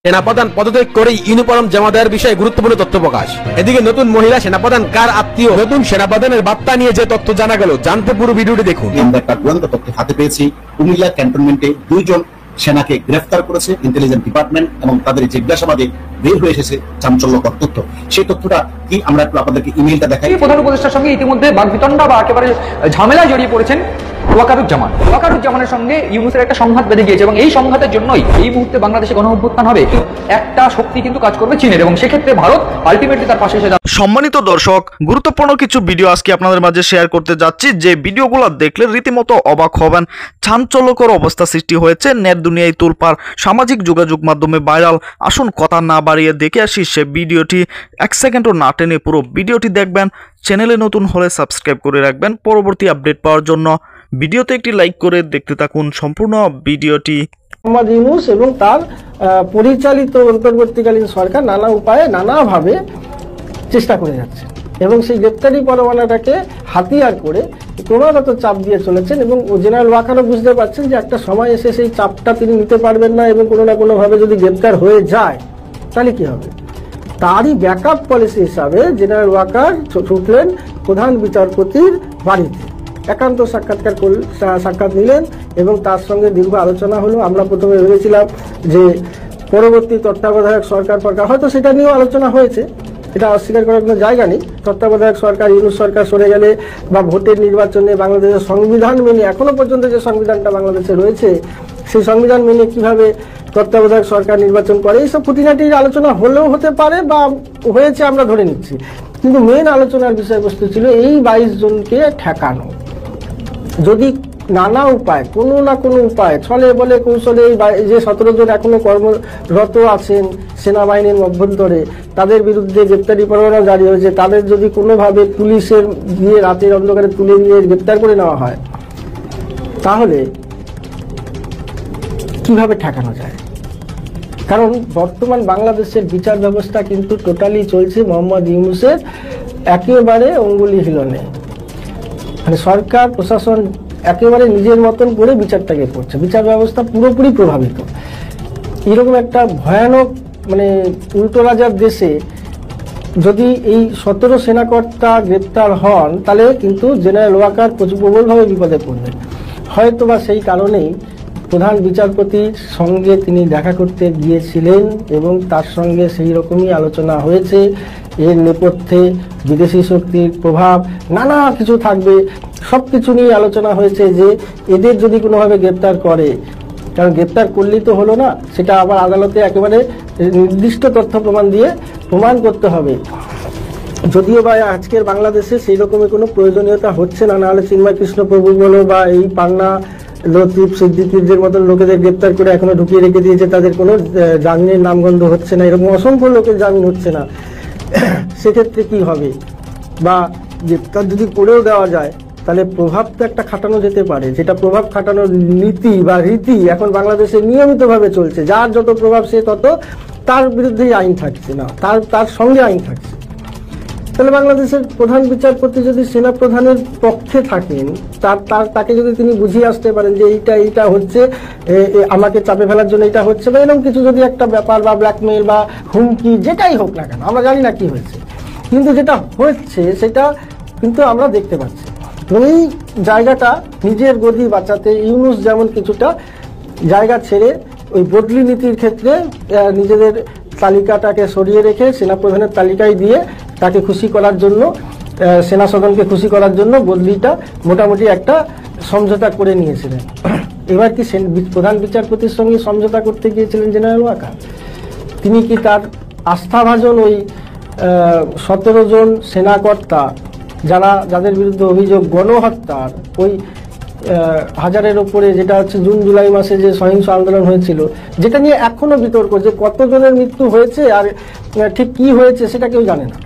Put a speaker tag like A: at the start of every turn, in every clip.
A: সেনাপ্রধান পদত্যাগ করে ইউনিফর্ম জমা দেওয়ার বিষয়ে গুরুত্বপূর্ণ তথ্য প্রকাশ। এদিকে নতুন মহিলা সেনাপ্রধান কার আত্মীয়, নতুন সেনাপ্রধানের বার্তা নিয়ে যে তথ্য জানা গেল, জানতে পুরো ভিডিওটি দেখুন।
B: আমরা একটা চূড়ান্ত তথ্য হাতে পেয়েছি। কুমিল্লা ক্যান্টনমেন্টে 2 জন সেনাকে গ্রেফতার করেছে ইন্টেলিজেন্স ডিপার্টমেন্ট এবং তাদের জিজ্ঞাসাবাদে বের হয়ে এসেছে চাঞ্চল্যকর তথ্য। সেই তথ্যটা কি আমরা একটু আপনাদেরকে ইমেইলটা দেখাই।
C: প্রধান উপদেষ্টার সঙ্গে ইতিমধ্যে বাগবিতণ্ডা বা একেবারে ঝামেলায় জড়িয়ে পড়েছেন ওয়াকারুজ্জামানের সঙ্গে ইউনূসের একটা সংঘাত বেঁধে গিয়েছে এবং এই সংঘাতের জন্যই এই মুহূর্তে বাংলাদেশে গণঅভ্যুত্থান হবে। একটা শক্তি কিন্তু কাজ করবে চীনের, এবং সেক্ষেত্রে ভারত আলটিমেটলি তার পাশে এসে যাবে।
D: সম্মানিত দর্শক, গুরুত্বপূর্ণ কিছু ভিডিও আজকে আপনাদের মাঝে শেয়ার করতে যাচ্ছি, যে ভিডিওগুলো দেখলে রীতিমতো অবাক হবেন। চাঞ্চল্যকর অবস্থা সৃষ্টি হয়েছে, নেট দুনিয়ায় তোলপাড়, সামাজিক যোগাযোগ মাধ্যমে ভাইরাল। আসুন কথা না বাড়িয়ে দেখে আসি সে ভিডিওটি। 1 সেকেন্ডও না টেনে পুরো ভিডিওটি দেখবেন। চ্যানেলে নতুন হলে সাবস্ক্রাইব করে রাখবেন পরবর্তী আপডেট পাওয়ার জন্য। ভিডিওতে একটি লাইক করে দেখতে থাকুন সম্পূর্ণ ভিডিওটি।
E: মোহাম্মদ ইউনূস এবং তার পরিচালিত অন্তর্বর্তীকালীন সরকার নানা উপায়ে নানাভাবে চেষ্টা করে যাচ্ছে এবং সেই গ্রেপ্তারি পরোয়ানাটাকে হাতিয়ার করে ক্রমাগত চাপ দিয়ে চলেছেন। এবং জেনারেল ওয়াকারও বুঝতে পারছেন যে একটা সময় এসে সেই চাপটা তিনি নিতে পারবেন না এবং কোনো না কোনোভাবে যদি গ্রেপ্তার হয়ে যায় তাহলে কি হবে। তারই ব্যাকআপ পলিসি হিসাবে জেনারেল ওয়াকার ছুটলেন প্রধান বিচারপতির বাড়িতে, একান্ত সাক্ষাৎ নিলেন এবং তার সঙ্গে দীর্ঘ আলোচনা হলো। আমরা প্রথমে ভেবেছিলাম যে পরবর্তী তত্ত্বাবধায়ক সরকার হয়তো সেটা নিয়েও আলোচনা হয়েছে, এটা অস্বীকার করার কোনো জায়গা নেই। তত্ত্বাবধায়ক সরকার, ইউনূস সরকার সরে গেলে বা ভোটের নির্বাচনে বাংলাদেশের সংবিধান মেনে, এখনো পর্যন্ত যে সংবিধানটা বাংলাদেশে রয়েছে সেই সংবিধান মেনে কিভাবে তত্ত্বাবধায়ক সরকার নির্বাচন করে, এইসব খুঁটিনাটির আলোচনা হলেও হতে পারে বা হয়েছে আমরা ধরে নিচ্ছি। কিন্তু মেন আলোচনার বিষয়বস্তু ছিল এই 22 জনকে ঠেকানো। যদি নানা উপায়, কোনো না কোনো উপায়, ছলে বলে কৌশলে যে 17 জন এখনো কর্মরত আছেন সেনাবাহিনীর অভ্যন্তরে, তাদের বিরুদ্ধে গ্রেপ্তারি পরোয়ানা জারি হয়েছে, তাদের যদি কোনোভাবে পুলিশের দিয়ে রাতের অন্ধকারে তুলে নিয়ে গ্রেপ্তার করে নেওয়া হয়, তাহলে কিভাবে ঠেকানো যায়? কারণ বর্তমান বাংলাদেশের বিচার ব্যবস্থা কিন্তু টোটালি চলছে মোহাম্মদ ইউনূসের একেবারে অঙ্গুলি হিলনে। মানে সরকার প্রশাসন একেবারে নিজের মতন করে বিচারটাকে করছে, বিচার ব্যবস্থা পুরোপুরি প্রভাবিত। এরকম একটা ভয়ানক মানে উল্টো রাজার দেশে যদি এই 17 সেনাকর্তা গ্রেপ্তার হন, তাহলে কিন্তু জেনারেল ওয়াকার প্রবলভাবে বিপদে পড়বেন। হয়তো বা সেই কারণেই প্রধান বিচারপতির সঙ্গে তিনি দেখা করতে গিয়েছিলেন এবং তার সঙ্গে সেই রকমই আলোচনা হয়েছে। এর নেপথ্যে বিদেশি শক্তির প্রভাব নানা কিছু থাকবে, সব কিছু নিয়ে আলোচনা হয়েছে যে এদের যদি কোনোভাবে গ্রেপ্তার করে, কারণ গ্রেপ্তার করলেই তো হলো না, সেটা আবার আদালতে একেবারে নির্দিষ্ট তথ্য প্রমাণ দিয়ে প্রমাণ করতে হবে। যদিও বা আজকের বাংলাদেশে সেই রকমের কোনো প্রয়োজনীয়তা হচ্ছে না, নাহলে চিন্ময় কৃষ্ণ প্রভু বলো বা এই পান্না লতিফ সিদ্দিকীদের মতন লোকেদের গ্রেপ্তার করে এখনো ঢুকিয়ে রেখে দিয়েছে, তাদের কোনো জামিনের নামগন্ধ হচ্ছে না, এরকম অসংখ্য লোকের জামিন হচ্ছে না। সেক্ষেত্রে কি হবে? বা গ্রেপ্তার যদি করেও দেওয়া যায় তাহলে প্রভাব তো একটা খাটানো যেতে পারে, যেটা প্রভাব খাটানোর নীতি বা রীতি এখন বাংলাদেশে নিয়মিতভাবে চলছে। যার যত প্রভাব সে তত তার বিরুদ্ধেই আইন থাকছে না, তার সঙ্গে আইন থাকছে। তাহলে বাংলাদেশের প্রধান বিচারপতি যদি সেনা প্রধানের পক্ষে থাকেন, তাকে যদি তিনি বুঝিয়ে আসতে পারেন যে এইটা হচ্ছে, আমাকে চাপে ফেলার জন্য এটা হচ্ছে, বা এরকম কিছু যদি একটা ব্যাপার বা ব্ল্যাকমেইল বা হুমকি যেটাই হোক না কেন, আমরা জানি না কি হয়েছে, কিন্তু যেটা হচ্ছে সেটা কিন্তু আমরা দেখতে পাচ্ছি। এই জায়গাটা নিজের গদি বাঁচাতে ইউনূস যেমন কিছুটা জায়গা ছেড়ে ওই বদলি নীতির ক্ষেত্রে নিজেদের তালিকাটাকে সরিয়ে রেখে সেনাপ্রধানের তালিকায় দিয়ে তাকে খুশি করার জন্য, সেনা সদনকে খুশি করার জন্য বদলিটা মোটামুটি একটা সমঝোতা করে নিয়েছিলেন। এবার কি প্রধান বিচারপতির সঙ্গে সমঝোতা করতে গিয়েছিলেন জেনারেল ওয়াকার? তিনি কি তার আস্থাভাজন ওই 17 জন সেনাকর্তা যাদের বিরুদ্ধে অভিযোগ গণহত্যার, ওই 1000-এর ওপরে, যেটা হচ্ছে জুন জুলাই মাসে যে সহিংস আন্দোলন হয়েছিল, যেটা নিয়ে এখনো বিতর্ক যে কতজনের মৃত্যু হয়েছে আর ঠিক কি হয়েছে সেটা কেউ জানে না,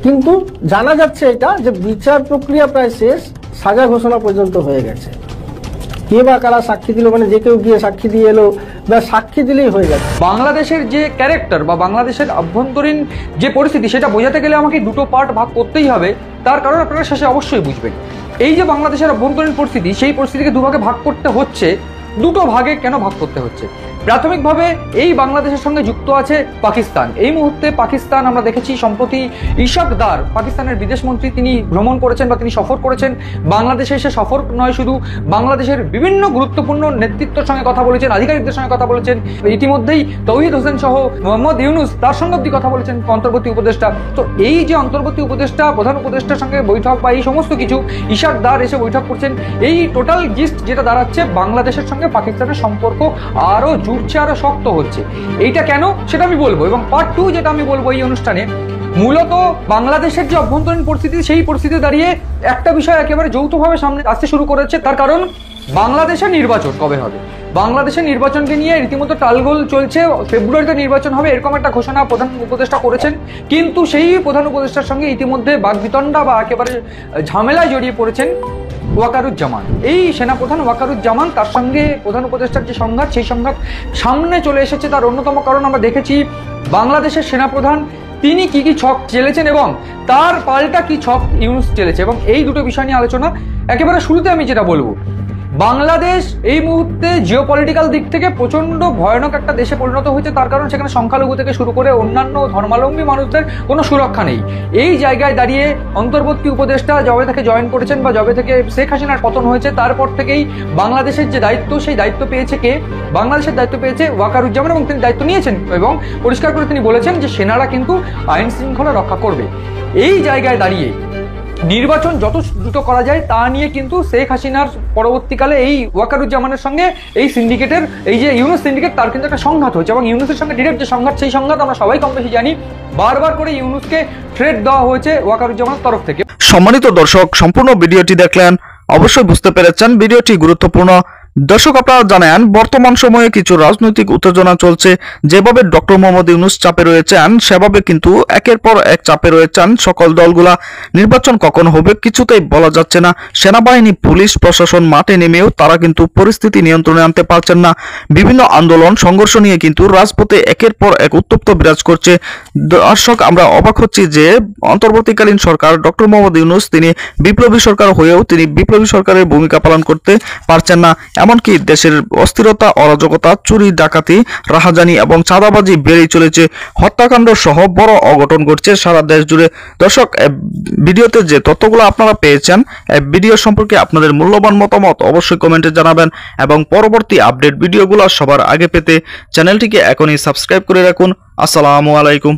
E: কিন্তু জানা যাচ্ছে এটা যে বিচার প্রক্রিয়া প্রায় শেষ, সাজা ঘোষণা পর্যন্ত হয়ে গেছে। কে বা কারা সাক্ষী দিল, মানে যে কেউ গিয়ে সাক্ষী দিয়ে এলো বা সাক্ষী দিলেই হয়ে যাচ্ছে।
C: বাংলাদেশের যে ক্যারেক্টার বা বাংলাদেশের আভ্যন্তরীণ যে পরিস্থিতি, সেটা বোঝাতে গেলে আমাকে দুটো পার্ট ভাগ করতেই হবে। তার কারণ আপনারা শেষে অবশ্যই বুঝবেন। এই যে বাংলাদেশের অভ্যন্তরীণ পরিস্থিতি, সেই পরিস্থিতিকে দুভাগে ভাগ করতে হচ্ছে। দুটো ভাগে কেন ভাগ করতে হচ্ছে? প্রাথমিকভাবে এই বাংলাদেশের সঙ্গে যুক্ত আছে পাকিস্তান। এই মুহূর্তে পাকিস্তান আমরা দেখেছি সম্প্রতি ইশাক দার, পাকিস্তানের বিদেশমন্ত্রী, তিনি ভ্রমণ করেছেন বা তিনি সফর করেছেন বাংলাদেশে। এসে সফর নয় শুধু, বাংলাদেশের বিভিন্ন গুরুত্বপূর্ণ নেতৃত্বের সঙ্গে কথা বলেছেন, আধিকারিকদের সঙ্গে কথা বলেছেন। ইতিমধ্যেই তৌহিদ হোসেন সহ মোহাম্মদ ইউনুস তার সঙ্গে অব্দি কথা বলেছেন, অন্তর্বর্তী উপদেষ্টা। তো এই যে অন্তর্বর্তী উপদেষ্টা, প্রধান উপদেষ্টার সঙ্গে বৈঠক বা এই সমস্ত কিছু, ইশাক দার এসে বৈঠক করছেন, এই টোটাল জিস্ট যেটা দাঁড়াচ্ছে বাংলাদেশের সঙ্গে পাকিস্তানের সম্পর্ক আরো জুড়ছে, আরো শক্ত হচ্ছে। এইটা কেন সেটা আমি বলবো, এবং পার্ট 2 যেটা আমি বলবো এই অনুষ্ঠানে, মূলত বাংলাদেশের যে অভ্যন্তরীণ পরিস্থিতি, সেই পরিস্থিতি দাঁড়িয়ে একটা বিষয় একেবারে যৌথভাবে সামনে আসতে শুরু করেছে। তার কারণ বাংলাদেশের নির্বাচন কবে হবে, বাংলাদেশের নির্বাচনকে নিয়ে রীতিমতো টালগোল চলছে। ফেব্রুয়ারিতে নির্বাচন হবে এরকম একটা ঘোষণা প্রধান উপদেষ্টা করেছেন, কিন্তু সেই প্রধান উপদেষ্টার সঙ্গে ইতিমধ্যে বাকবিতণ্ডা বা একেবারে ঝামেলায় জড়িয়ে পড়েছেন ওয়াকারুজ্জামান। এই সেনাপ্রধান ওয়াকারুজ্জামান, তার সঙ্গে প্রধান উপদেষ্টার যে সংঘাত, সেই সংঘাত সামনে চলে এসেছে। তার অন্যতম কারণ আমরা দেখেছি বাংলাদেশের সেনাপ্রধান তিনি কি কি ছক চেলেছেন এবং তার পাল্টা কি ছক ইউনুস চেলেছে, এবং এই দুটো বিষয় নিয়ে আলোচনা। একেবারে শুরুতে আমি যেটা বলবো, বাংলাদেশ এই মুহূর্তে জিওপলিটিক্যাল দিক থেকে প্রচন্ড ভয়ানক একটা দেশে পরিণত হয়েছে। তার কারণ সেখানে সংখ্যালঘু থেকে শুরু করে অন্যান্য ধর্মাবলম্বী মানুষদের কোনো সুরক্ষা নেই। এই জায়গায় দাঁড়িয়ে অন্তর্বর্তী উপদেষ্টা যবে থেকে জয়েন করেছেন বা যবে থেকে শেখ হাসিনার পতন হয়েছে, তারপর থেকেই বাংলাদেশের যে দায়িত্ব, সেই দায়িত্ব পেয়েছে কে? বাংলাদেশের দায়িত্ব পেয়েছে ওয়াকারুজ্জামান, এবং তিনি দায়িত্ব নিয়েছেন এবং পরিষ্কার করে তিনি বলেছেন যে সেনারা কিন্তু আইন শৃঙ্খলা রক্ষা করবে। এই জায়গায় দাঁড়িয়ে নির্বাচন যত দ্রুত করা যায় তা নিয়ে কিন্তু শেখ হাসিনার পরবর্তীকালে এই ওয়াকারুজ্জামানের সঙ্গে এই সিন্ডিকেটের, এই যে ইউনুস সিন্ডিকেট, তার কিন্তু একটা সংঘাত হয়েছে, এবং ইউনুসের সঙ্গে ডিরেক্ট যে সংঘাত, সেই সংঘাত আমরা সবাই কম বেশি জানি। বারবার করে ইউনুসকে থ্রেট দেওয়া হয়েছে ওয়াকারুজ্জামানের তরফ থেকে।
D: সম্মানিত দর্শক, সম্পূর্ণ ভিডিওটি দেখলেন, অবশ্যই বুঝতে পেরেছেন ভিডিওটি গুরুত্বপূর্ণ। দর্শক, আপনারা জানেন বর্তমান সময়ে কিছু রাজনৈতিক উত্তেজনা চলছে। যেভাবে ডক্টর মোহাম্মদ ইউনুস চাপে রয়েছেন, সেভাবে কিন্তু একের পর এক চাপে রয়েছেন সকল দলগুলা। নির্বাচন কখন হবে কিছুতেই বলা যাচ্ছে না। সেনাবাহিনী, পুলিশ প্রশাসন মাঠে নেমেও তারা কিন্তু পরিস্থিতি নিয়ন্ত্রণে আনতে পারছেন না। বিভিন্ন আন্দোলন সংঘর্ষ নিয়ে কিন্তু রাজপথে একের পর এক উত্তপ্ত বিরাজ করছে। দর্শক, আমরা অবাক হচ্ছি যে অন্তর্বর্তীকালীন সরকার ডক্টর মোহাম্মদ ইউনুস তিনি বিপ্লবী সরকার হয়েও তিনি বিপ্লবী সরকারের ভূমিকা পালন করতে পারছেন না। এমনকি দেশের অস্থিরতা, অরাজকতা, চুরি, ডাকাতি, রাহাজানি এবং চাঁদাবাজি বেড়েই চলেছে। হত্যাকাণ্ড সহ বড় অঘটন ঘটছে সারা দেশ জুড়ে। দর্শক, ভিডিওতে যে তথ্যগুলো আপনারা পেয়েছেন, ভিডিও সম্পর্কে আপনাদের মূল্যবান মতামত অবশ্যই কমেন্টে জানাবেন, এবং পরবর্তী আপডেট ভিডিওগুলো সবার আগে পেতে চ্যানেলটিকে এখনই সাবস্ক্রাইব করে রাখুন। আসসালামু আলাইকুম।